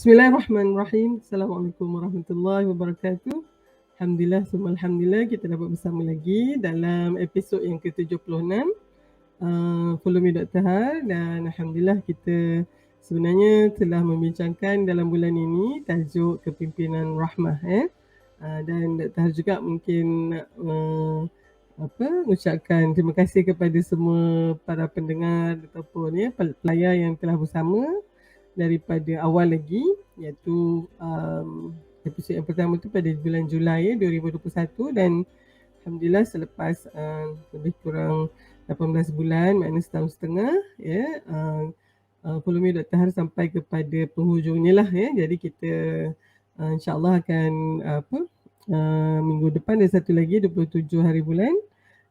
Bismillahirrahmanirrahim. Assalamualaikum warahmatullahi wabarakatuh. Alhamdulillah, summa alhamdulillah kita dapat bersama lagi dalam episod yang ke-76 Follow Me Dr. Har, dan alhamdulillah kita sebenarnya telah membincangkan dalam bulan ini tajuk kepimpinan rahmah dan Dr. Har juga mungkin nak ucapkan terima kasih kepada semua para pendengar ataupun pelayar yang telah bersama daripada awal lagi, iaitu episod yang pertama tu pada bulan Julai 2021, dan alhamdulillah selepas lebih kurang 18 bulan, maknanya setahun setengah Follow Me Dr. Har sampai kepada penghujungnya lah Jadi kita insyaAllah akan minggu depan ada satu lagi 27 hari bulan,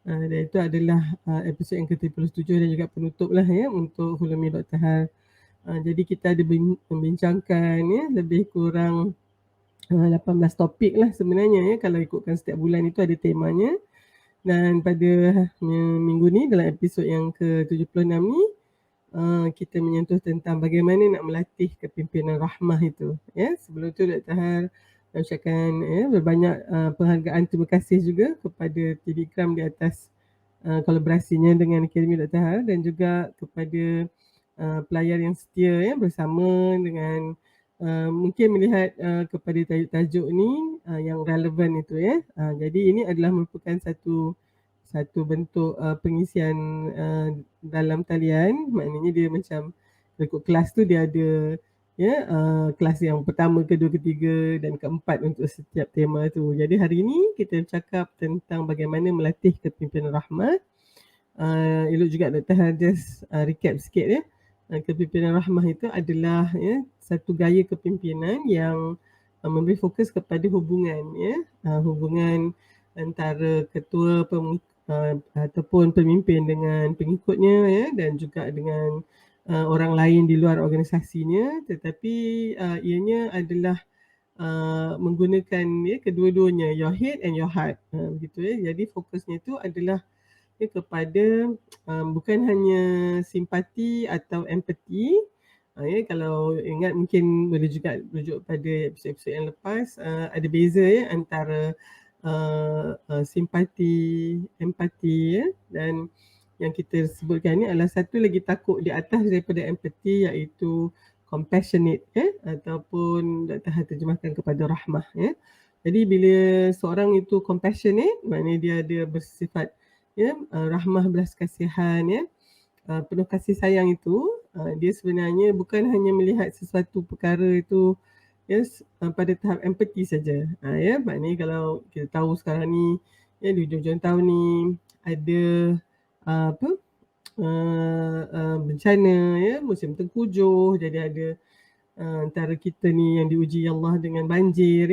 dan itu adalah episod yang ke-37 dan juga penutup lah untuk Follow Me Dr. Har. Jadi kita ada membincangkan lebih kurang 18 topik lah sebenarnya kalau ikutkan setiap bulan itu ada temanya. Dan pada minggu ni dalam episod yang ke-76 ni kita menyentuh tentang bagaimana nak melatih kepimpinan rahmah itu. Sebelum tu Dr. Har ucapkan berbanyak penghargaan, terima kasih juga kepada TV Ikram di atas kolaborasinya dengan Akademi Dr. Har, dan juga kepada pelayar yang setia bersama dengan mungkin melihat kepada tajuk-tajuk ni yang relevan itu Jadi ini adalah merupakan satu bentuk pengisian dalam talian, maknanya dia macam ikut kelas tu dia ada kelas yang pertama, kedua, ketiga dan keempat untuk setiap tema tu. Jadi hari ini kita cakap tentang bagaimana melatih kepimpinan rahmat. Elok juga Dr. Har just recap sikit kepimpinan rahmah itu adalah satu gaya kepimpinan yang memberi fokus kepada hubungan hubungan antara ketua ataupun pemimpin dengan pengikutnya dan juga dengan orang lain di luar organisasinya, tetapi ianya adalah menggunakan kedua-duanya, your head and your heart, begitu Jadi fokusnya itu adalah kepada bukan hanya simpati atau empathy. Kalau ingat mungkin boleh juga rujuk pada episod-episod yang lepas, ada beza antara simpati, empati dan yang kita sebutkan ni adalah satu lagi takut di atas daripada empathy, iaitu compassionate ataupun Dr. Har terjemahkan kepada rahmah Jadi bila seorang itu compassionate, maknanya dia ada bersifat rahmah, belas kasihan penuh kasih sayang itu, dia sebenarnya bukan hanya melihat sesuatu perkara itu pada tahap empati saja. Maknanya kalau kita tahu sekarang ni di hujung-hujung tahun ni ada bencana musim tengkujuh, jadi ada antara kita ni yang diuji Allah dengan banjir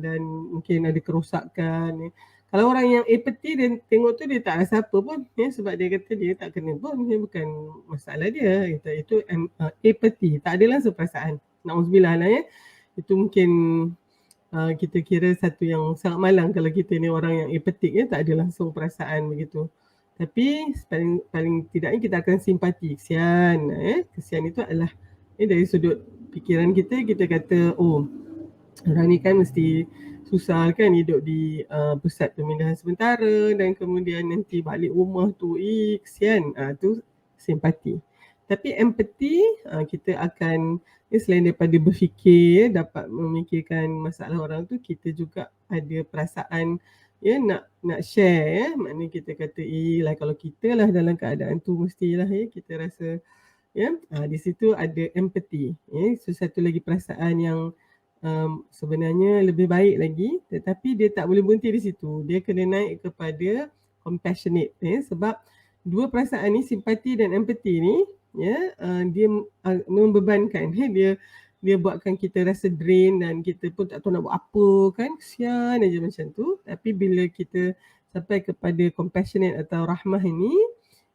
dan mungkin ada kerosakan. Kalau orang yang empati dia tengok tu dia tak rasa apa pun sebab dia kata dia tak kena pun, bukan masalah dia. Itu empati, tak ada langsung perasaan. Na'udzubillah lah Itu mungkin kita kira satu yang sangat malang kalau kita ni orang yang empatik tak ada langsung perasaan begitu. Tapi paling tidaknya kita akan simpati, kesian. Kesian itu adalah dari sudut fikiran kita kata orang ni kan mesti susah kan hidup di pusat pemindahan sementara, dan kemudian nanti balik rumah tu kesian, tu simpati. Tapi empati, kita akan selain daripada berfikir, dapat memikirkan masalah orang tu, kita juga ada perasaan nak share maknanya kita kata lah kalau kita lah dalam keadaan tu mestilah kita rasa di situ ada empati. So satu lagi perasaan yang sebenarnya lebih baik lagi, tetapi dia tak boleh berhenti di situ. Dia kena naik kepada compassionate sebab dua perasaan ni, simpati dan empati ni dia membebankan. Dia buatkan kita rasa drain dan kita pun tak tahu nak buat apa kan, kesian aja macam tu. Tapi bila kita sampai kepada compassionate atau rahmah ini,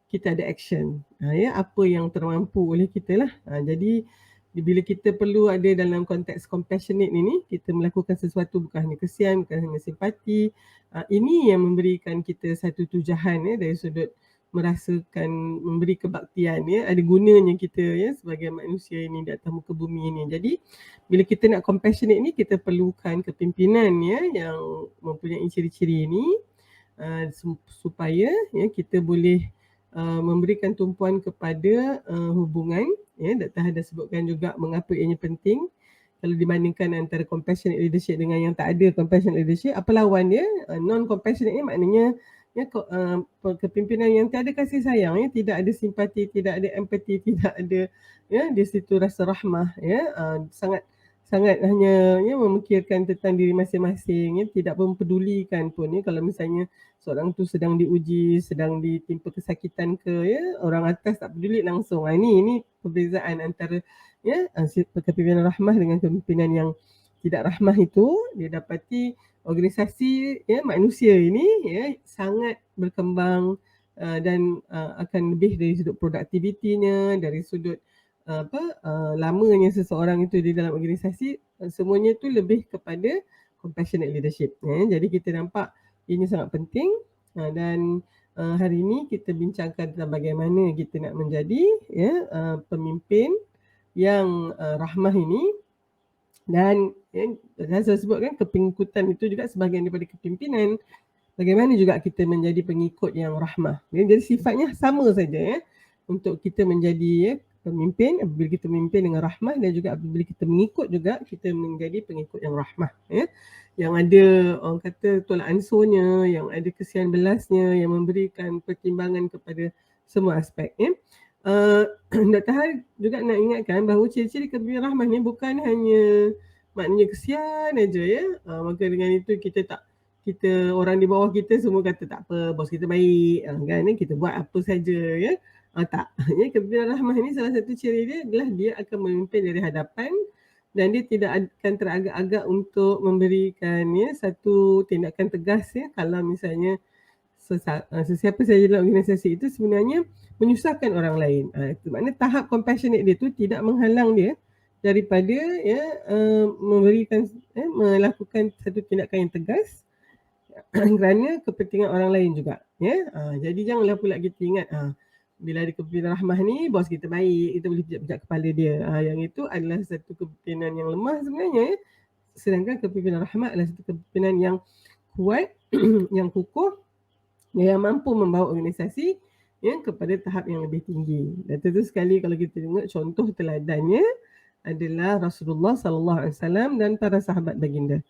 kita ada action apa yang termampu oleh kita lah. Jadi bila kita perlu ada dalam konteks compassionate ini, kita melakukan sesuatu bukan hanya kesian, bukan hanya simpati. Ini yang memberikan kita satu tujuan dari sudut merasakan memberi kebaktian, ya, ada gunanya kita, ya, sebagai manusia ini di atas muka bumi ini. Jadi bila kita nak compassionate ni, kita perlukan kepimpinan, ya, yang mempunyai ciri-ciri ini, supaya, ya, kita boleh memberikan tumpuan kepada hubungan, ya. Dr. Had dah sebutkan juga mengapa ianya penting. Kalau dibandingkan antara compassionate leadership dengan yang tak ada compassionate leadership, apa lawan dia? Non-compassionate ni maknanya, ya, kepimpinan yang tiada kasih sayang, ya, tidak ada simpati, tidak ada empati, tidak ada, ya, di situ rasa rahmah, ya, sangat hanya, ya, memikirkan tentang diri masing-masing, ya, tidak mempedulikan pun, ya, kalau misalnya seorang tu sedang diuji, sedang ditimpa kesakitan ke, ya, orang atas tak peduli langsung. Ini perbezaan antara, ya, kepimpinan rahmah dengan kepimpinan yang tidak rahmah itu. Dia dapati organisasi, ya, manusia ini, ya, sangat berkembang dan akan lebih dari sudut produktivitinya, dari sudut lamanya seseorang itu di dalam organisasi, semuanya itu lebih kepada compassionate leadership, ya. Jadi kita nampak ini sangat penting, dan hari ini kita bincangkan tentang bagaimana kita nak menjadi, ya, pemimpin yang rahmah ini. Dan, ya, saya sebutkan kepengikutan itu juga sebahagian daripada kepimpinan. Bagaimana juga kita menjadi pengikut yang rahmah, ya. Jadi sifatnya sama saja, ya, untuk kita menjadi, ya, pemimpin. Apabila kita memimpin dengan rahmah, dan juga apabila kita mengikut juga kita menjadi pengikut yang rahmah, ya. Yang ada orang kata tolak ansurnya, yang ada kesian belasnya, yang memberikan pertimbangan kepada semua aspek, ya. Dr. Had juga nak ingatkan bahawa ciri-ciri kepimpinan rahmah ni bukan hanya maknanya kesian aja, ya. Maka dengan itu kita orang di bawah kita semua kata tak apa, bos kita baik, kan, kita buat apa saja, ya. Tak. Ya, kepimpinan rahmah ni salah satu ciri dia adalah dia akan memimpin dari hadapan, dan dia tidak akan teragak-agak untuk memberikan, ya, satu tindakan tegas, ya, kalau misalnya sesiapa saja dalam organisasi itu sebenarnya menyusahkan orang lain. Itu maknanya tahap compassionate dia tu tidak menghalang dia daripada, ya, memberikan, melakukan satu tindakan yang tegas kerana kepentingan orang lain juga, ya. Jadi janganlah pula kita ingat bila ada kepimpinan rahmah ni bos kita baik, kita boleh pijak-pijak kepala dia. Yang itu adalah satu kepimpinan yang lemah sebenarnya, ya. Sedangkan kepimpinan rahmah adalah satu kepimpinan yang kuat, yang kukuh, yang mampu membawa organisasi, ya, kepada tahap yang lebih tinggi. Dan tentu sekali kalau kita tengok contoh teladannya adalah Rasulullah SAW dan para sahabat baginda.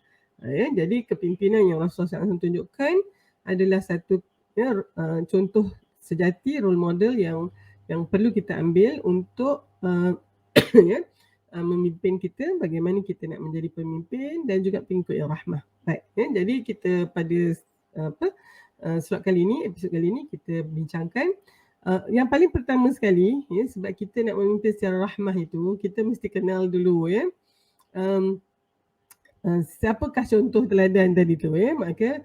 Ya, jadi kepimpinan yang Rasulullah SAW tunjukkan adalah satu, ya, contoh sejati, role model yang perlu kita ambil untuk ya, memimpin kita, bagaimana kita nak menjadi pemimpin dan juga pengikut yang rahmah. Baik, ya, jadi kita pada slot kali ini, episod kali ini kita bincangkan yang paling pertama sekali, ya, sebab kita nak memimpin secara rahmah itu, kita mesti kenal dulu, ya, siapakah contoh teladan tadi tu, ya. Maka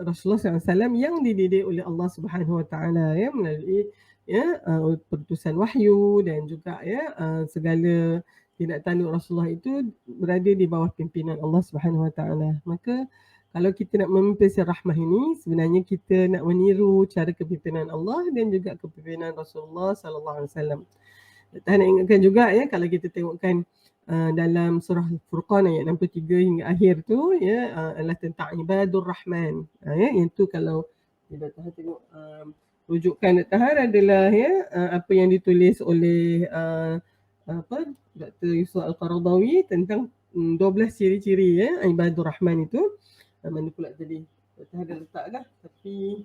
Rasulullah SAW yang dididik oleh Allah Subhanahu Wa Taala, ya, melalui, ya, perutusan wahyu, dan juga, ya, segala tindak tanduk Rasulullah itu berada di bawah pimpinan Allah Subhanahu Wa Taala. Maka kalau kita nak memimpin secara rahmah ini, sebenarnya kita nak meniru cara kepimpinan Allah dan juga kepimpinan Rasulullah SAW. Kita nak ingatkan juga, ya, kalau kita tengokkan dalam surah Al-Furqan ayat 63 hingga akhir tu, ya, adalah tentang ibadur rahman. Ya, yang tu kalau kita tengok rujukan Dr. adalah, ya, apa yang ditulis oleh Dr. Yusuf Al-Qaradawi tentang 12 ciri-ciri, ya, ibadur rahman itu. Mana pula tadi Dr. ada letak dah, tapi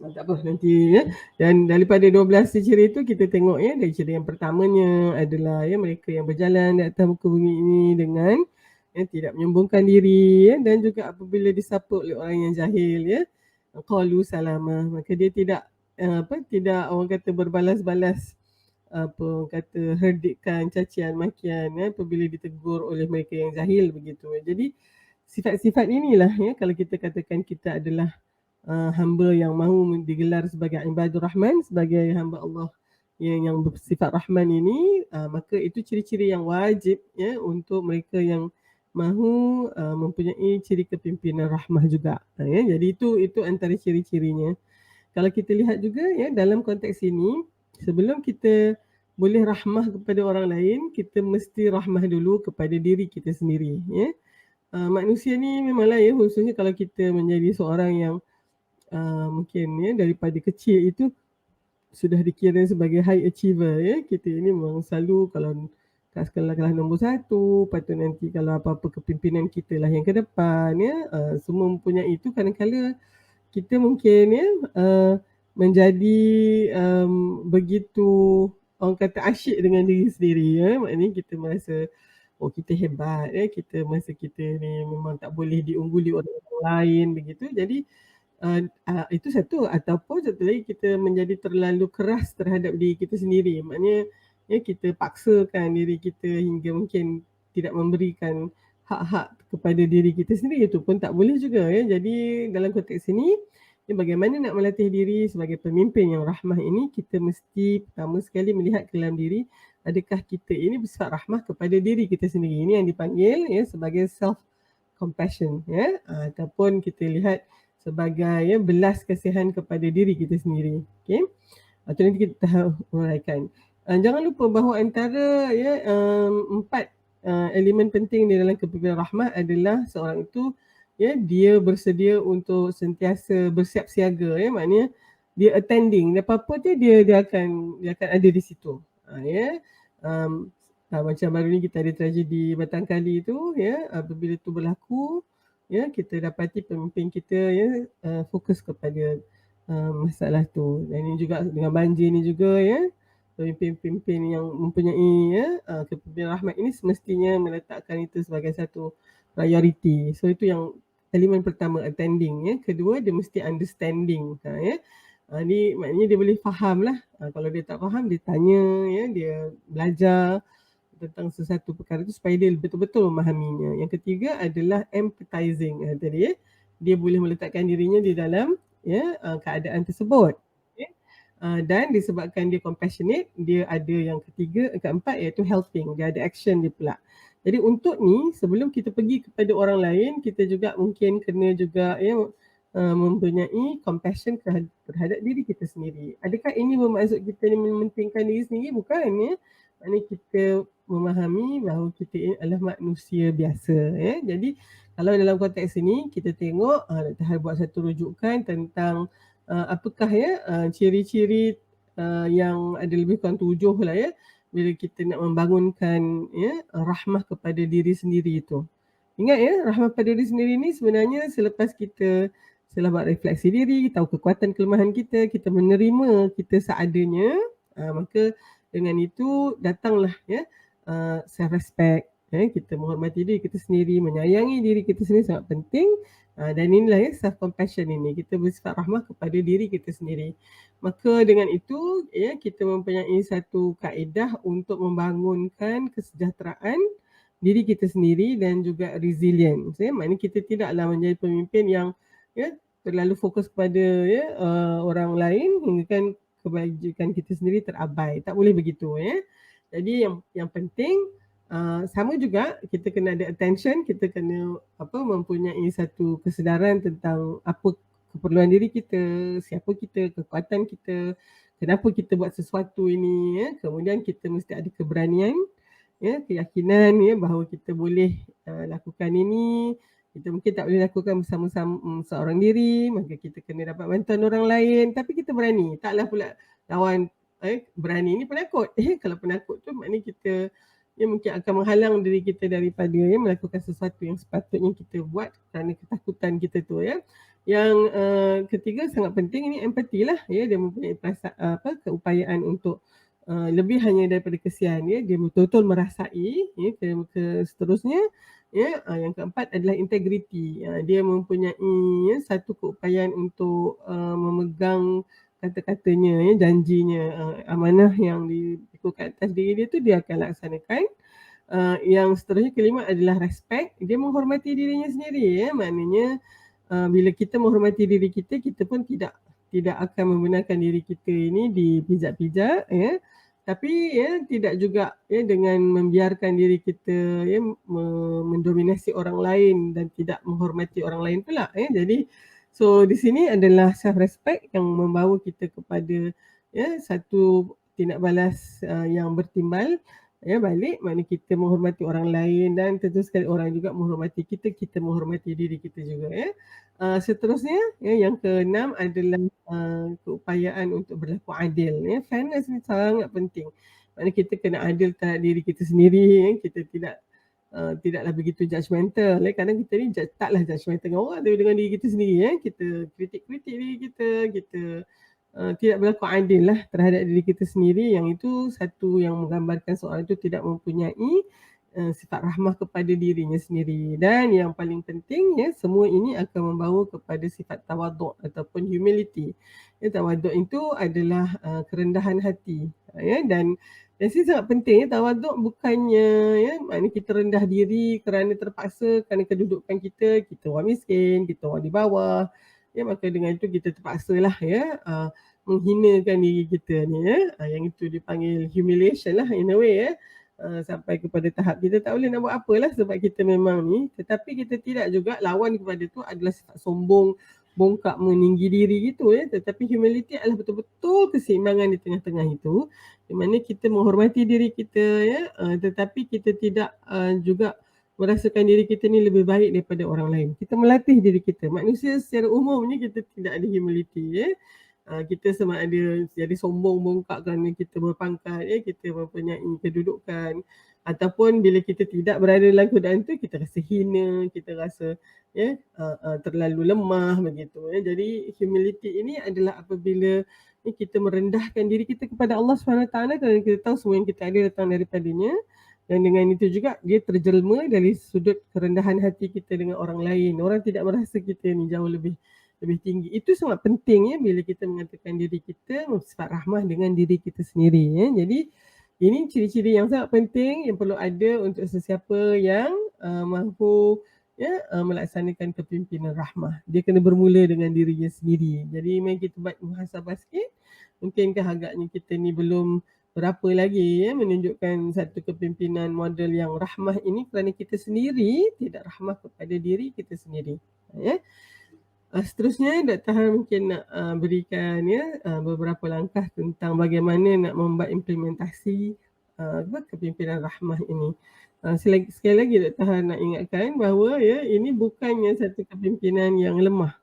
tak apa nanti, ya. Dan daripada 12 ciri itu kita tengok, ya, dari ciri yang pertamanya adalah, ya, mereka yang berjalan di atas muka bumi ini dengan, ya, tidak menyombongkan diri, ya, dan juga apabila disapa oleh orang yang jahil, ya, qalu salama, maka dia tidak tidak orang kata berbalas-balas herdikan cacian makian, ya, apabila ditegur oleh mereka yang jahil begitu. Jadi sifat-sifat inilah, ya, kalau kita katakan kita adalah hamba yang mahu digelar sebagai ibadur rahman, sebagai hamba Allah yang bersifat rahman ini, maka itu ciri-ciri yang wajib, ya, untuk mereka yang mahu mempunyai ciri kepimpinan rahmah juga, ya. Jadi itu antara ciri-cirinya. kalau kita lihat juga ya dalam konteks ini, sebelum kita boleh rahmah kepada orang lain, kita mesti rahmah dulu kepada diri kita sendiri ya. Manusia ni memanglah ya, khususnya kalau kita menjadi seorang yang mungkin ya daripada kecil itu sudah dikira sebagai high achiever ya. Kita ini memang selalu kalau kat sekolah kelas nombor 1, lepas tu nanti kalau apa-apa kepimpinan kita lah yang ke depan ya. Semua mempunyai itu, kadang-kadang kita mungkin ya menjadi begitu orang kata asyik dengan diri sendiri ya. Maknanya kita merasa oh kita hebat ya, kita merasa kita ni memang tak boleh diungguli orang lain begitu. Jadi itu satu, ataupun satu lagi kita menjadi terlalu keras terhadap diri kita sendiri. Maknanya ya kita paksakan diri kita hingga mungkin tidak memberikan hak-hak kepada diri kita sendiri, itu pun tak boleh juga ya. Jadi dalam konteks ini ya, bagaimana nak melatih diri sebagai pemimpin yang rahmah ini, kita mesti pertama sekali melihat ke dalam diri, adakah kita ini bersifat rahmah kepada diri kita sendiri. Ini yang dipanggil ya sebagai self compassion ya, ataupun kita lihat sebagai ya belas kasihan kepada diri kita sendiri. Okey. Itu nanti kita huraikan. Jangan lupa bahawa antara ya 4 elemen penting di dalam kepimpinan rahmah adalah seorang itu ya dia bersedia untuk sentiasa bersiap siaga ya, maknanya dia attending, apa-apa tu dia akan ada di situ. Ya. Macam baru ni kita ada tragedi Batang Kali tu ya, apabila itu berlaku ya, kita dapati pemimpin kita ya fokus kepada masalah tu. Dan ini juga dengan banjir ni juga ya, pemimpin-pemimpin yang mempunyai ya kepimpinan rahmat ini semestinya meletakkan itu sebagai satu priority. So itu yang elemen pertama, attending ya. Kedua, dia mesti understanding ya. Ni maknanya dia boleh faham lah. Kalau dia tak faham, dia tanya ya, dia belajar tentang sesuatu perkara itu supaya dia betul-betul memahaminya. Yang ketiga adalah empathizing. Tadi ya, dia boleh meletakkan dirinya di dalam ya keadaan tersebut. Okay. Dan disebabkan dia compassionate, dia ada yang keempat iaitu helping. Dia ada action dia pula. Jadi untuk ni, sebelum kita pergi kepada orang lain, kita juga mungkin kena juga ya mempunyai compassion terhadap diri kita sendiri. Adakah ini bermaksud kita ni mementingkan diri sendiri? Bukan ya. Maknanya kita memahami bahawa kita ini adalah manusia biasa ya. Jadi kalau dalam konteks ini kita tengok Dr. Har buat satu rujukan tentang apakah ya ciri-ciri yang ada lebih kurang 7 lah ya, bila kita nak membangunkan ya rahmah kepada diri sendiri itu. Ingat ya, rahmah pada diri sendiri ni sebenarnya selepas kita setelah buat refleksi diri, tahu kekuatan kelemahan kita, kita menerima kita seadanya, maka dengan itu datanglah ya self respect ya, kita menghormati diri kita sendiri, menyayangi diri kita sendiri sangat penting. Dan inilah ya self compassion ini, kita bersifat rahmah kepada diri kita sendiri. Maka dengan itu ya kita mempunyai satu kaedah untuk membangunkan kesejahteraan diri kita sendiri dan juga resilience ya. Maknanya kita tidaklah menjadi pemimpin yang ya terlalu fokus kepada ya orang lain hingga kan kebajikan kita sendiri terabai. Tak boleh begitu ya. Jadi yang penting sama juga kita kena ada attention, kita kena mempunyai satu kesedaran tentang apa keperluan diri kita, siapa kita, kekuatan kita, kenapa kita buat sesuatu ini ya. Kemudian kita mesti ada keberanian ya, keyakinan ya bahawa kita boleh lakukan ini. Kita mungkin tak boleh lakukan bersama-sama seorang diri, maka kita kena dapat bantuan orang lain, tapi kita berani. Taklah pula lawan berani ni penakut. Kalau penakut tu maknanya kita ya mungkin akan menghalang diri kita daripada ya melakukan sesuatu yang sepatutnya kita buat kerana ketakutan kita tu ya. Yang ketiga sangat penting, ini empati lah ya, dia mempunyai keupayaan untuk lebih hanya daripada kesian ya, dia betul-betul merasai ya, seterusnya ya. Yang keempat adalah integriti. Dia mempunyai ya satu keupayaan untuk memegang kata-katanya ya, janjinya, amanah yang diikutkan atas diri dia tu dia akan laksanakan. Yang seterusnya kelima adalah respect. Dia menghormati dirinya sendiri ya, maknanya bila kita menghormati diri kita, kita pun tidak akan membenarkan diri kita ini dipijak-pijak ya. Tapi ya tidak juga ya dengan membiarkan diri kita ya mendominasi orang lain dan tidak menghormati orang lain pula ya. Jadi So di sini adalah self respect yang membawa kita kepada satu tindak balas yang bertimbal balik, maknanya kita menghormati orang lain dan tentu sekali orang juga menghormati kita, kita menghormati diri kita juga seterusnya yang keenam adalah keupayaan untuk berlaku adil fairness ni sangat penting. Maknanya kita kena adil terhadap diri kita sendiri kita tidaklah begitu judgemental kadang kita ni taklah judgemental dengan orang tapi dengan diri kita sendiri kita kritik-kritik diri kita tidak berlaku adil lah terhadap diri kita sendiri, yang itu satu yang menggambarkan seorang itu tidak mempunyai sifat rahmah kepada dirinya sendiri. Dan yang paling penting semua ini akan membawa kepada sifat tawaduk ataupun humility. Tawaduk itu adalah kerendahan hati dan sini sangat penting tawaduk bukannya maknanya kita rendah diri kerana terpaksa kerana kedudukan kita orang miskin, kita orang di bawah maka dengan itu kita terpaksalah menghinakan diri kita ni yang itu dipanggil humiliation lah in a way sampai kepada tahap kita tak boleh nak buat apalah sebab kita memang ni, tetapi kita tidak juga lawan kepada tu adalah sifat sombong, bongkak meninggi diri gitu tetapi humility adalah betul-betul keseimbangan di tengah-tengah itu di mana kita menghormati diri kita tetapi kita tidak juga merasakan diri kita ni lebih baik daripada orang lain. Kita melatih diri kita. Manusia secara umumnya kita tidak ada humility kita sama ada jadi sombong bongkak kerana kita berpangkat kita mempunyai kedudukan ataupun bila kita tidak berada dalam keadaan tu kita rasa hina, kita rasa terlalu lemah begitu Jadi humility ini adalah apabila kita merendahkan diri kita kepada Allah SWT kerana kita tahu semua yang kita ada datang daripadanya dan dengan itu juga dia terjelma dari sudut kerendahan hati kita dengan orang lain. Orang tidak merasa kita ni jauh lebih tinggi. Itu sangat penting bila kita mengatakan diri kita bersifat rahmah dengan diri kita sendiri Jadi ini ciri-ciri yang sangat penting yang perlu ada untuk sesiapa yang mahu melaksanakan kepimpinan rahmah. Dia kena bermula dengan dirinya sendiri. Jadi mari kita buat muhasabah sikit. Mungkinkah agaknya kita ni belum berapa lagi menunjukkan satu kepimpinan model yang rahmah ini kerana kita sendiri tidak rahmah kepada diri kita sendiri. Seterusnya Dr. Han mungkin nak berikan beberapa langkah tentang bagaimana nak membuat implementasi kepimpinan rahmah ini. Sekali lagi Dr. Han nak ingatkan bahawa ini bukannya satu kepimpinan yang lemah.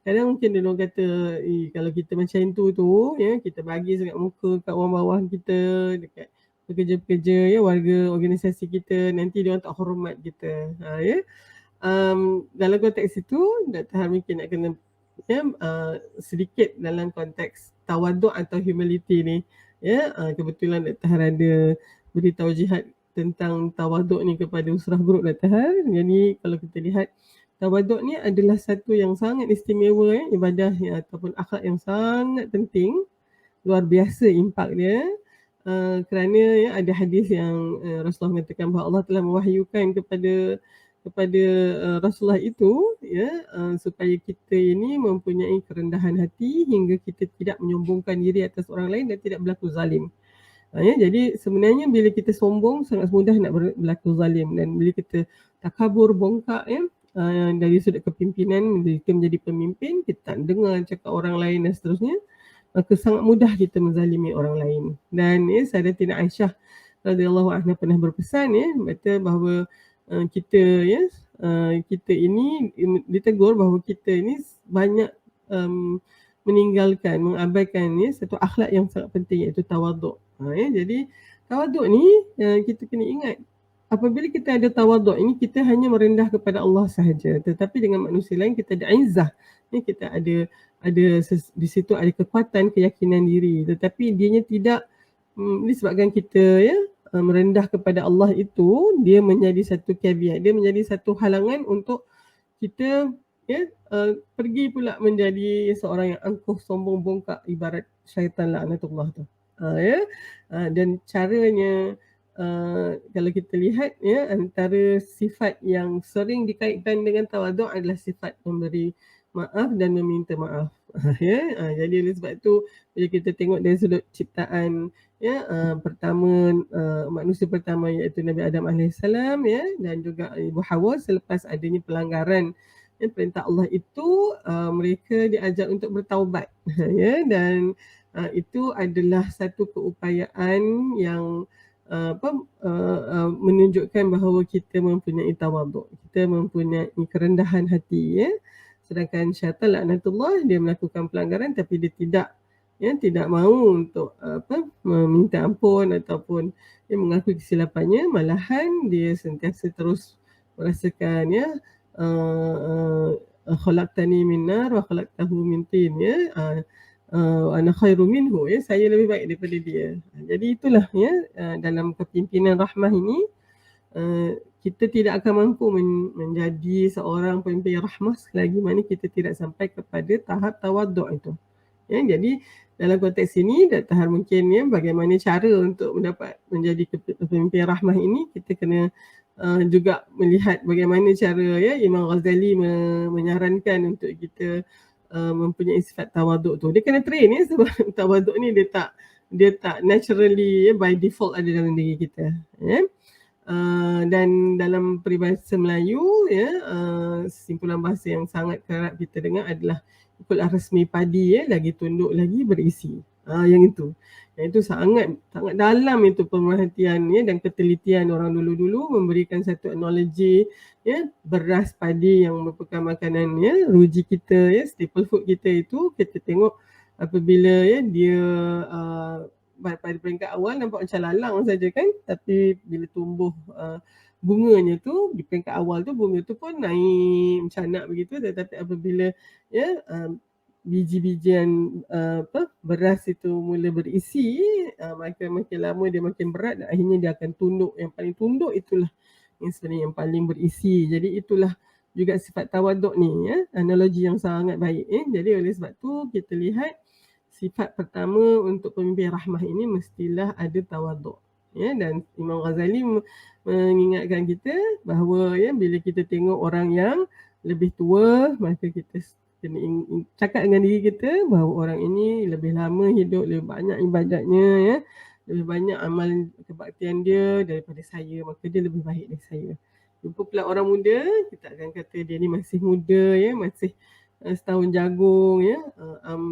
Kadang mungkin dia orang kata kalau kita macam tu kita bagi sangat muka kat orang bawah kita, dekat pekerja-pekerja warga organisasi kita, nanti dia orang tak hormat kita. Dalam konteks itu Dr. Han mungkin nak kena sedikit dalam konteks tawaduk atau humility ni kebetulan Dr. Han ada beritahu jihad tentang tawaduk ni kepada usrah group Dr. Han. Jadi kalau kita lihat tawaduk ni adalah satu yang sangat istimewa ibadah ataupun akhlak yang sangat penting, luar biasa impak dia kerana ada hadis yang Rasulullah mengatakan bahawa Allah telah mewahyukan kepada Rasulullah itu supaya kita ini mempunyai kerendahan hati hingga kita tidak menyombongkan diri atas orang lain dan tidak berlaku zalim. Jadi sebenarnya bila kita sombong sangat mudah nak berlaku zalim, dan bila kita takabur bongkak dari sudut kepimpinan, kita menjadi pemimpin, kita tak dengar cakap orang lain dan seterusnya, maka sangat mudah kita menzalimi orang lain. Dan Sayyidatina Aisyah radhiyallahu anha pernah berpesan kata bahawa kita kita ini ditegur bahawa kita ini banyak meninggalkan, mengabaikan satu akhlak yang sangat penting iaitu tawaduk. Jadi tawaduk ni kita kena ingat, apabila kita ada tawaduk ini kita hanya merendah kepada Allah sahaja, tetapi dengan manusia lain kita ada izzah, kita ada di situ ada kekuatan keyakinan diri, tetapi dianya tidak disebabkan kita merendah kepada Allah itu dia menjadi satu caveat, dia menjadi satu halangan untuk kita pergi pula menjadi seorang yang angkuh, sombong, bongkak ibarat syaitan laknatullah tu. Dan caranya kalau kita lihat antara sifat yang sering dikaitkan dengan tawaduk adalah sifat memberi maaf dan meminta maaf. Jadi oleh sebab itu bila kita tengok dari sudut ciptaan pertama manusia pertama iaitu Nabi Adam AS dan juga Ibu Hawa, selepas adanya pelanggaran perintah Allah itu mereka diajak untuk bertaubat. Ya, dan itu adalah satu keupayaan yang menunjukkan bahawa kita mempunyai tawaduk, kita mempunyai kerendahan hati, ya. Sedangkan syaitan laknatullah, dia melakukan pelanggaran tapi dia tidak mahu untuk meminta ampun ataupun dia mengakui kesilapannya, malahan dia sentiasa terus merasakan, ya, khalaqtani min nar wa khalaqtahu min tin, ya, ana khairu minhu, ya, saya lebih baik daripada dia. Jadi itulah, ya, dalam kepimpinan rahmah ini kita tidak akan mampu menjadi seorang pemimpin rahmah selagi mana kita tidak sampai kepada tahap tawaduk itu. Ya, jadi dalam konteks ini Dr. Har mungkin, ya, bagaimana cara untuk menjadi pemimpin rahmah ini, kita kena juga melihat bagaimana cara, ya, Imam Ghazali menyarankan untuk kita mempunyai sifat tawaduk tu. Dia kena train, ya, sebab tawaduk ni dia tak naturally, ya, by default ada dalam diri kita, ya. Dan dalam peribahasa Melayu, ya, simpulan bahasa yang sangat kerap kita dengar adalah ikutlah resmi padi, ya, lagi tunduk lagi berisi. Yang itu sangat dalam itu pemerhatian, ya, dan ketelitian orang dulu memberikan satu analogi, ya, beras padi yang merupakan makanan, ya, ruji kita, ya, staple food kita itu, kita tengok apabila, ya, dia pada peringkat awal nampak macam lalang saja kan, tapi bila tumbuh bunganya tu, di peringkat awal tu bunga tu pun naik macam anak begitu, tetapi apabila, ya, biji-bijian beras itu mula berisi, makin lama dia makin berat dan akhirnya dia akan tunduk. Yang paling tunduk itulah yang sebenarnya yang paling berisi. Jadi itulah juga sifat tawaduk ni, ya, analogi yang sangat baik, ya. Jadi oleh sebab tu kita lihat sifat pertama untuk pemimpin rahmah ini mestilah ada tawaduk, ya. Dan Imam Ghazali mengingatkan kita bahawa, ya, bila kita tengok orang yang lebih tua, maka kita kena cakap dengan diri kita bahawa orang ini lebih lama hidup, lebih banyak ibadatnya, ya, lebih banyak amal kebaktian dia daripada saya, maka dia lebih baik dari saya. Jumpa pula orang muda, kita akan kata dia ni masih muda, ya, masih setahun jagung, ya,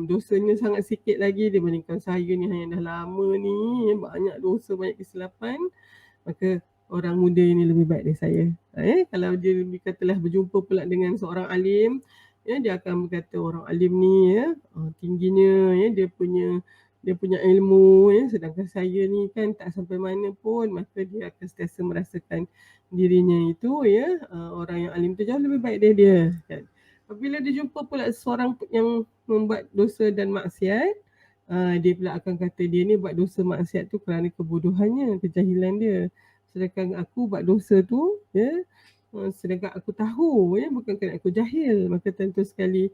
dosanya sangat sikit lagi dibandingkan saya ni yang dah lama ni, ya, banyak dosa, banyak kesilapan, maka orang muda ini lebih baik dari saya. Kalau dia katalah berjumpa pula dengan seorang alim, ya, dia akan berkata orang alim ni, ya, tingginya, ya, dia punya ilmu, ya, sedangkan saya ni kan tak sampai mana pun, maka dia akan sentiasa merasakan dirinya itu, ya, orang yang alim tu jauh lebih baik dari dia, kan. Apabila dia jumpa pula seorang yang membuat dosa dan maksiat, dia pula akan kata dia ni buat dosa maksiat tu kerana kebodohannya, kejahilan dia. Sedangkan aku buat dosa tu, ya, sedangkan aku tahu, ya, bukan kerana aku jahil, maka tentu sekali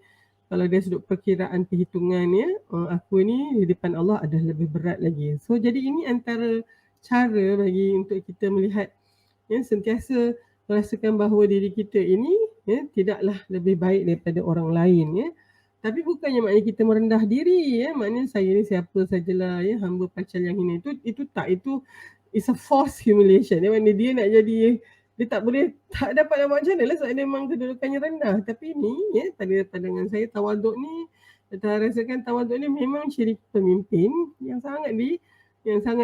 kalau dari sudut perkiraan perhitungan, ya, aku ni di depan Allah adalah lebih berat lagi. So jadi ini antara cara bagi untuk kita melihat, ya, sentiasa merasakan bahawa diri kita ini, ya, tidaklah lebih baik daripada orang lain, ya. Tapi bukannya maknanya kita merendah diri, ya, maknanya saya ni siapa sajalah, ya, hamba pacal yang ini. Itu it's a forced humiliation. Maknanya dia nak jadi, dia tak dapat nak buat macam mana lah sebab dia memang kedudukannya rendah. Tapi ni, ya, pada pandangan saya tawaduk ni, kita rasakan tawaduk ni memang ciri pemimpin yang sangat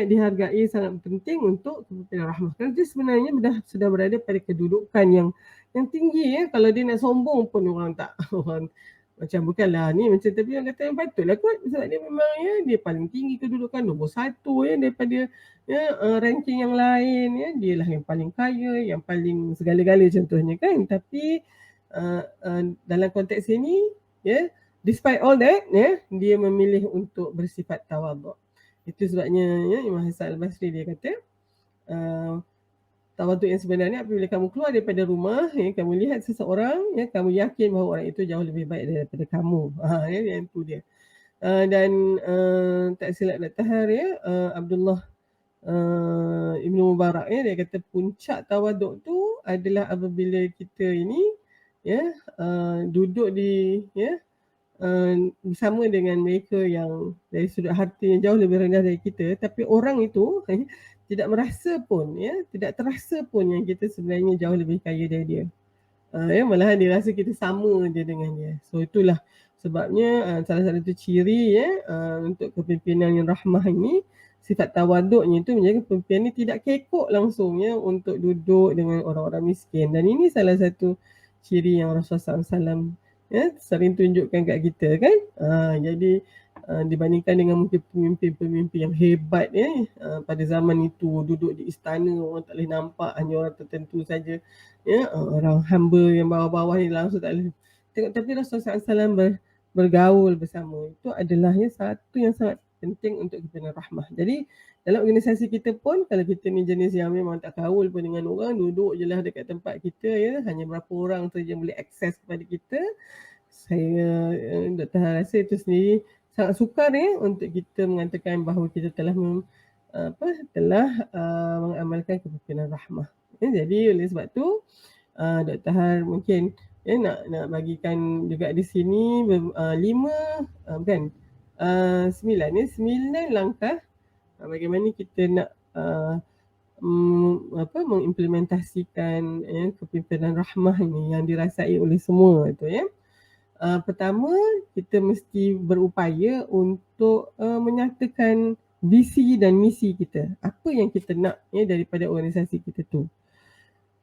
dihargai, sangat penting untuk kepimpinan rahmah. Kerana dia sebenarnya sudah berada pada kedudukan yang tinggi, ya. Kalau dia nak sombong pun orang macam bukanlah ni macam, tapi orang kata yang patutlah kot sebab dia memang, ya, dia paling tinggi kedudukan nombor 1, ya, daripada, ya, ranking yang lain, ya, dia lah yang paling kaya, yang paling segala-gala contohnya kan. Tapi dalam konteks ini, ya, despite all that, ya, dia memilih untuk bersifat tawaduk. Itu sebabnya, ya, Imam Hasan Al-Basri dia kata tawaduk yang sebenarnya apabila kamu keluar daripada rumah, ya, kamu lihat seseorang, ya, kamu yakin bahawa orang itu jauh lebih baik daripada kamu. Ya, yang itu dia. Dan tak silap Dr. Har, ya, Abdullah Ibn Mubarak, ya, dia kata puncak tawaduk tu adalah apabila kita ini, ya, duduk bersama dengan mereka yang dari sudut harta yang jauh lebih rendah dari kita, tapi orang itu tidak merasa pun, ya, tidak terasa pun yang kita sebenarnya jauh lebih kaya dari dia. malahan dia rasa kita sama je dengan dia. So itulah sebabnya salah satu ciri untuk kepimpinan yang rahmah ini, sifat tawaduknya itu menjaga kepimpinan ni tidak kekok langsung untuk duduk dengan orang-orang miskin. Dan ini salah satu ciri yang Rasulullah SAW sering tunjukkan kat kita kan. Jadi dibandingkan dengan mungkin pemimpin-pemimpin yang hebat pada zaman itu, duduk di istana orang tak boleh nampak, hanya orang tertentu saja, orang hamba yang bawah-bawah ni langsung tak boleh tengok. Tapi Rasulullah SAW bergaul bersama, itu adalah satu yang sangat penting untuk kepimpinan rahmah. Jadi dalam organisasi kita pun, kalau kita ni jenis yang memang tak kaul pun dengan orang, duduk je lah dekat tempat kita, hanya berapa orang saja yang boleh akses kepada kita, saya Dr. Han rasa itu sendiri sangat sukar untuk kita mengatakan bahawa kita telah mengamalkan kepimpinan rahmah. Jadi oleh sebab tu Dr. Han mungkin nak bagikan juga di sini 9 langkah bagaimana kita nak mengimplementasikan kepimpinan rahmah ini yang dirasai oleh semua itu Pertama, kita mesti berupaya untuk menyatakan visi dan misi kita. Apa yang kita nak daripada organisasi kita tu.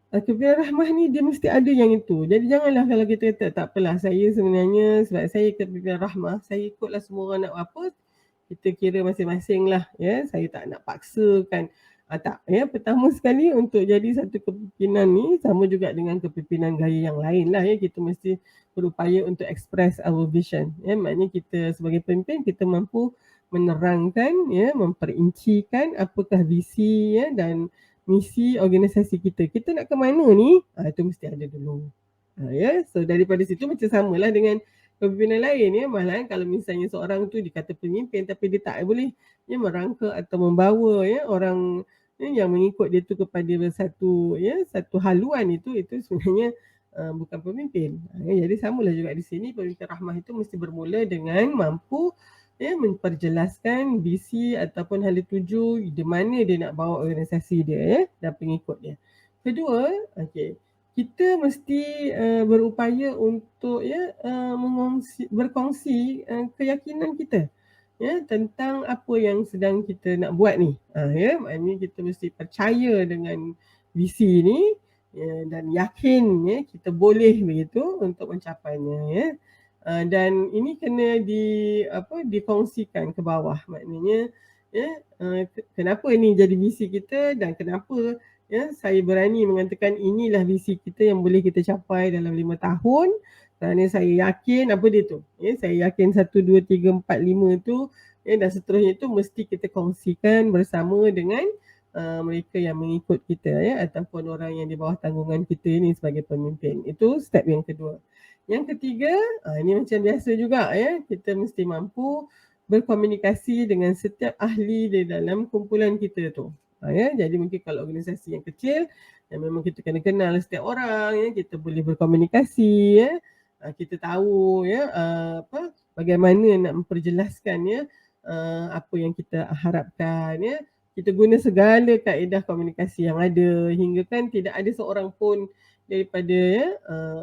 Kepimpinan rahmah ni dia mesti ada yang itu. Jadi janganlah kalau kita kata tak apalah, saya sebenarnya sebab saya kepimpinan rahmah, saya ikutlah semua orang nak apa, kita kira masing-masing lah. Saya tak nak paksakan. Tak. Pertama sekali untuk jadi satu kepimpinan ni sama juga dengan kepimpinan gaya yang lain lah. Kita mesti berupaya untuk express our vision. Maknanya kita sebagai pemimpin, kita mampu menerangkan, memperincikan apakah visi dan misi organisasi kita. Kita nak ke mana ni? Itu mesti ada dulu. So daripada situ macam samalah dengan kepimpinan lain malahan kalau misalnya seorang tu dikata pemimpin tapi dia tak boleh merangka atau membawa orang yang mengikut dia tu kepada satu haluan itu sebenarnya bukan pemimpin. Jadi samalah juga di sini, pemimpin rahmah itu mesti bermula dengan mampu memperjelaskan visi ataupun hala tuju di mana dia nak bawa organisasi dia dan pengikut dia. Kedua, kita mesti berupaya untuk berkongsi keyakinan kita tentang apa yang sedang kita nak buat ni. Maknanya kita mesti percaya dengan visi ni dan yakin kita boleh begitu untuk mencapainya. Dan ini kena dikongsikan ke bawah. Maknanya kenapa ni jadi visi kita dan kenapa saya berani mengatakan inilah visi kita yang boleh kita capai dalam 5 tahun. Kerana saya yakin apa dia tu. Saya yakin 1, 2, 3, 4, 5 tu dan seterusnya itu mesti kita kongsikan bersama dengan mereka yang mengikut kita ataupun orang yang di bawah tanggungan kita ni sebagai pemimpin. Itu step yang kedua. Yang ketiga, ini macam biasa juga kita mesti mampu berkomunikasi dengan setiap ahli di dalam kumpulan kita tu. Jadi mungkin kalau organisasi yang kecil yang memang kita kena kenal setiap orang, kita boleh berkomunikasi, kita tahu bagaimana nak memperjelaskan apa yang kita harapkan. Kita guna segala kaedah komunikasi yang ada hingga kan tidak ada seorang pun daripada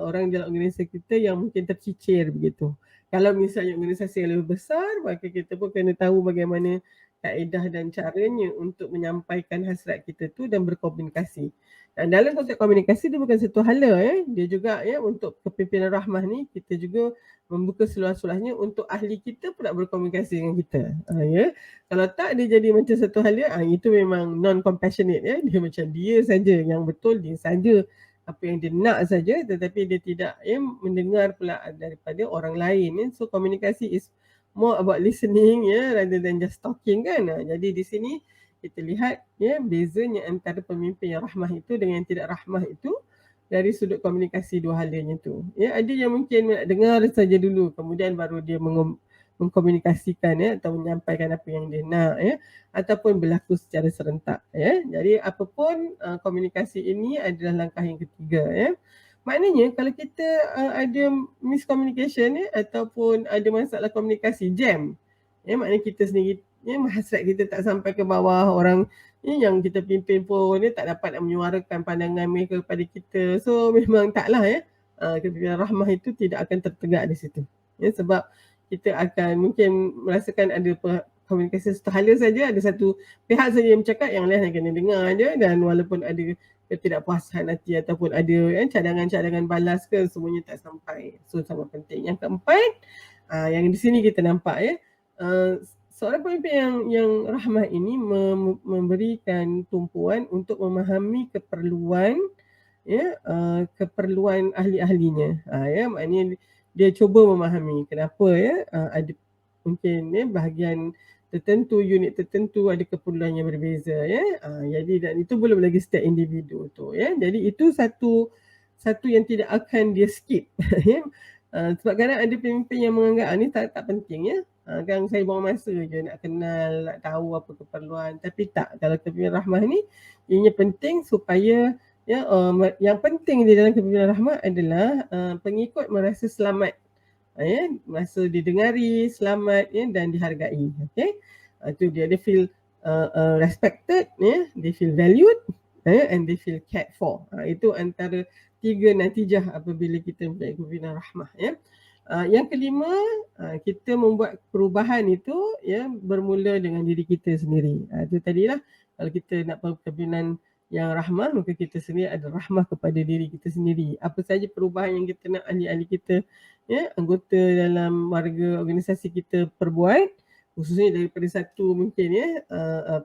orang dalam organisasi kita yang mungkin tercicir begitu. Kalau misalnya organisasi yang lebih besar, maka kita pun kena tahu bagaimana kaedah dan caranya untuk menyampaikan hasrat kita tu dan berkomunikasi. Dan dalam konteks komunikasi dia bukan satu hala dia juga untuk kepimpinan rahmah ni kita juga membuka seluas-luasnya untuk ahli kita pula berkomunikasi dengan kita. Kalau tak dia jadi macam satu hala, itu memang non-compassionate dia macam dia saja yang betul, dia saja apa yang dia nak saja, tetapi dia tidak mendengar pula daripada orang lain. So komunikasi is more about listening rather than just talking kan. Jadi di sini kita lihat bezanya antara pemimpin yang rahmah itu dengan yang tidak rahmah itu dari sudut komunikasi dua halanya tu. Ada yang mungkin nak dengar saja dulu kemudian baru dia mengkomunikasikan atau menyampaikan apa yang dia nak ataupun berlaku secara serentak. Jadi apapun komunikasi ini adalah langkah yang ketiga. Maknanya kalau kita ada miscommunication ataupun ada masalah komunikasi jam, maknanya kita sendiri hasrat kita tak sampai ke bawah, orang yang kita pimpin pun tak dapat nak menyuarakan pandangan mereka kepada kita. So memang taklah kepimpinan rahmah itu tidak akan tertegak di situ. Ya, sebab kita akan mungkin merasakan ada komunikasi seterhala saja, ada satu pihak saja yang bercakap, yang lain kena dengar je, dan walaupun ada ketidakpuasan hati ataupun ada cadangan-cadangan balas ke, semuanya tak sampai. So sangat penting. Yang keempat, yang di sini kita nampak seorang pemimpin yang rahmah ini memberikan tumpuan untuk memahami keperluan keperluan ahli-ahlinya. Maknanya dia cuba memahami kenapa ada mungkin bahagian tertentu, unit tertentu ada keperluan yang berbeza jadi dan itu belum lagi setiap individu tu Jadi itu satu yang tidak akan dia skip sebab kadang ada pemimpin yang menganggap ni tak penting kan saya buang masa je nak kenal, nak tahu apa keperluan, tapi tak, kalau kepimpinan rahmah ni ianya penting supaya yang penting di dalam kepimpinan rahmah adalah pengikut merasa selamat merasa didengari, selamat dan dihargai. Itu dia feel respected, they feel valued and they feel cared for. Itu antara 3 natijah apabila kita mempunyai kepimpinan rahmah. Yang kelima, kita membuat perubahan itu bermula dengan diri kita sendiri. Itu tadilah, kalau kita nak kepimpinan yang rahmah, maka kita sendiri ada rahmah kepada diri kita sendiri. Apa saja perubahan yang kita nak ahli-ahli kita, anggota dalam warga organisasi kita perbuat, khususnya daripada satu mungkin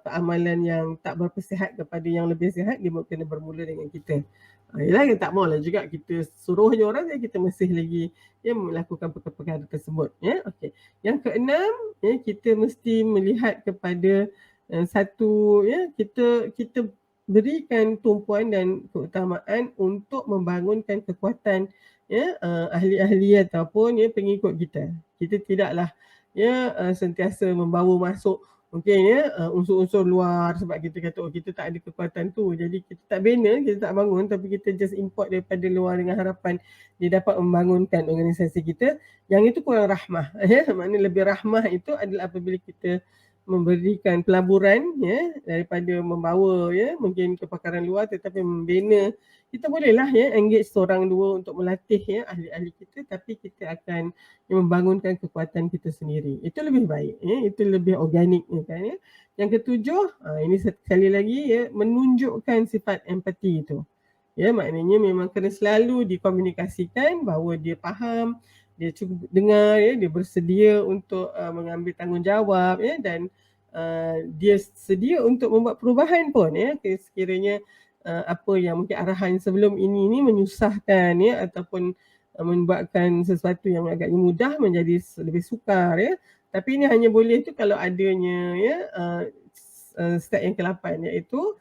amalan yang tak berapa sihat kepada yang lebih sihat, dia kena bermula dengan kita. Yelah, tak maulah juga kita suruh je orang, kita masih lagi melakukan perkara tersebut. Okay. Yang keenam, kita mesti melihat kepada satu, kita berikan tumpuan dan keutamaan untuk membangunkan kekuatan ahli-ahli ataupun pengikut kita. Kita tidaklah sentiasa membawa masuk mungkin unsur-unsur luar, sebab kita kata kita tak ada kekuatan tu, jadi kita tak bina, kita tak bangun, tapi kita just import daripada luar dengan harapan dia dapat membangunkan organisasi kita. Yang itu kurang rahmah. Maknanya lebih rahmah itu adalah apabila kita memberikan pelaburan daripada membawa mungkin kepakaran luar, tetapi membina. Kita bolehlah engage seorang dua untuk melatih ahli-ahli kita, tapi kita akan membangunkan kekuatan kita sendiri. Itu lebih baik, itu lebih organik kan. Yang ketujuh, ini sekali lagi menunjukkan sifat empati itu. Maknanya memang kena selalu dikomunikasikan bahawa dia faham, dia cuba dengar, dia bersedia untuk mengambil tanggungjawab dan dia sedia untuk membuat perubahan pun sekiranya apa yang mungkin arahan sebelum ini menyusahkan ataupun membuatkan sesuatu yang agaknya mudah menjadi lebih sukar tapi ini hanya boleh tu kalau adanya step yang ke-8, iaitu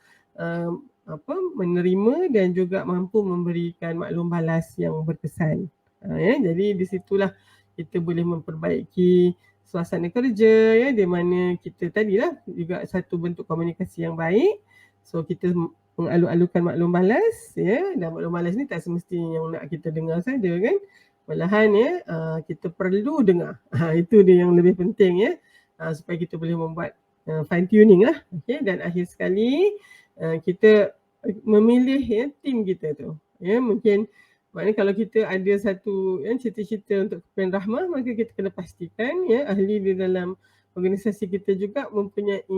menerima dan juga mampu memberikan maklum balas yang berkesan. Jadi di situlah kita boleh memperbaiki suasana kerja di mana kita tadilah juga satu bentuk komunikasi yang baik. So kita mengalu-alukan maklum balas dan maklum balas ni tak semestinya yang nak kita dengar saja kan. Malahan kita perlu dengar. Itu dia yang lebih penting supaya kita boleh membuat fine tuning lah. Dan akhir sekali kita memilih tim kita tu. Mungkin maknanya kalau kita ada satu cita-cita untuk kepimpinan rahmah, maka kita kena pastikan ahli di dalam organisasi kita juga mempunyai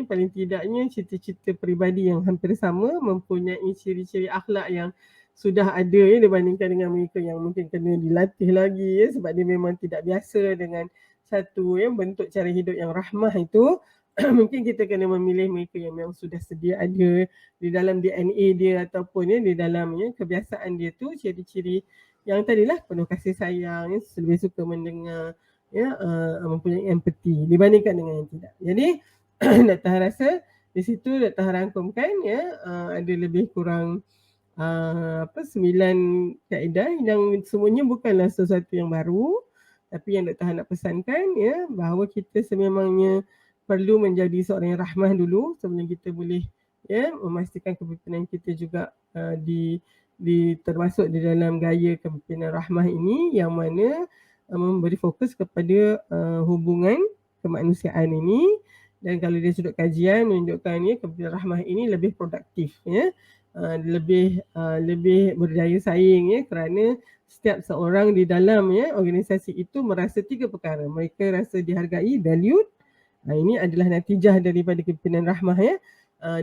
paling tidaknya cita-cita peribadi yang hampir sama, mempunyai ciri-ciri akhlak yang sudah ada dibandingkan dengan mereka yang mungkin kena dilatih lagi sebab dia memang tidak biasa dengan satu bentuk cara hidup yang rahmah itu. Mungkin kita kena memilih mereka yang memang sudah sedia ada di dalam DNA dia ataupun di dalam kebiasaan dia tu, ciri-ciri yang tadilah penuh kasih sayang, lebih suka mendengar, mempunyai empati dibandingkan dengan yang tidak. Jadi Dr. rasa di situ Dr. rangkumkan ada lebih kurang 9 kaedah yang semuanya bukanlah sesuatu yang baru, tapi yang Dr. nak pesankan bahawa kita sememangnya perlu menjadi seorang yang rahmah dulu sebelum kita boleh memastikan kepimpinan kita juga termasuk di dalam gaya kepimpinan rahmah ini, yang mana memberi fokus kepada hubungan kemanusiaan ini. Dan kalau dari sudut kajian menunjukkan kepimpinan rahmah ini lebih produktif lebih berdaya saing kerana setiap seorang di dalam organisasi itu merasa 3 perkara. Mereka rasa dihargai, valued. Ini adalah natijah daripada kepimpinan rahmah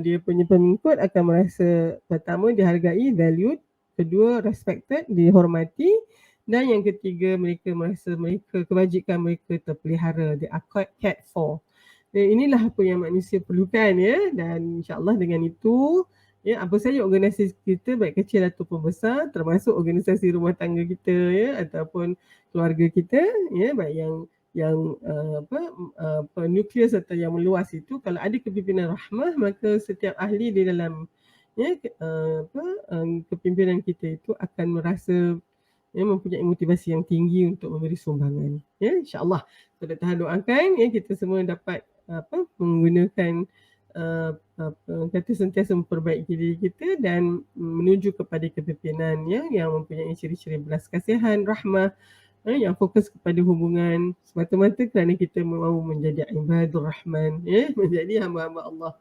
dia punya pengikut akan merasa pertama dihargai, valued, kedua respected, dihormati, dan yang ketiga mereka merasa kebajikan mereka terpelihara, they are cared for. Dan inilah apa yang manusia perlukan dan insya-Allah dengan itu apa saja organisasi kita baik kecil ataupun besar, termasuk organisasi rumah tangga kita ataupun keluarga kita baik yang nukleus atau yang meluas itu, kalau ada kepimpinan rahmah maka setiap ahli di dalam kepimpinan kita itu akan merasa mempunyai motivasi yang tinggi untuk memberi sumbangan. InsyaAllah kita Tuhan doakan kita semua dapat menggunakan kata sentiasa memperbaiki diri kita dan menuju kepada kepimpinan yang mempunyai ciri-ciri belas kasihan, rahmah, yang fokus kepada hubungan semata-mata kerana kita mahu menjadi ibadur rahman, menjadi hamba-hamba Allah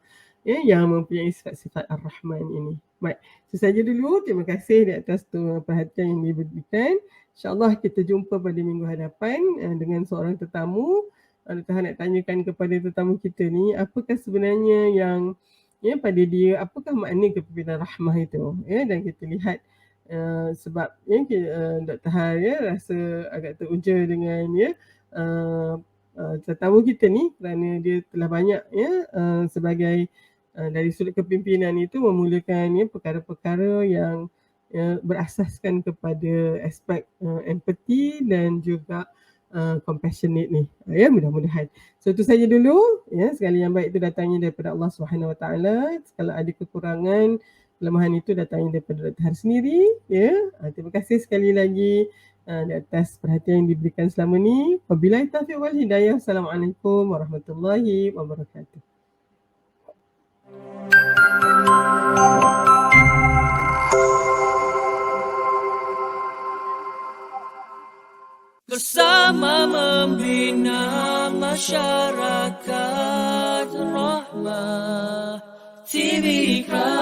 yang mempunyai sifat-sifat ar-Rahman ini. Baik, itu saja dulu. Terima kasih di atas perhatian yang diberikan. InsyaAllah kita jumpa pada minggu hadapan dengan seorang tetamu. Tuhan nak tanyakan kepada tetamu kita ni, apakah sebenarnya yang pada dia, apakah makna kepimpinan rahmah itu. Dan kita lihat sebab Dr. Har rasa agak teruja dengan tetamu kita ni kerana dia telah banyak sebagai dari sudut kepimpinan itu memulakan perkara-perkara yang berasaskan kepada aspek empathy dan juga compassionate ni. Mudah-mudahan. So itu saja dulu. Segala yang baik itu datangnya daripada Allah Subhanahu Wa Taala. Kalau ada kekurangan, kelemahan itu datangnya daripada Dr. Har sendiri. Terima kasih sekali lagi di atas perhatian yang diberikan selama ni. Wabillahi taufiq wal hidayah. Assalamualaikum warahmatullahi wabarakatuh. Bersama membina masyarakat rahmah, Tibika.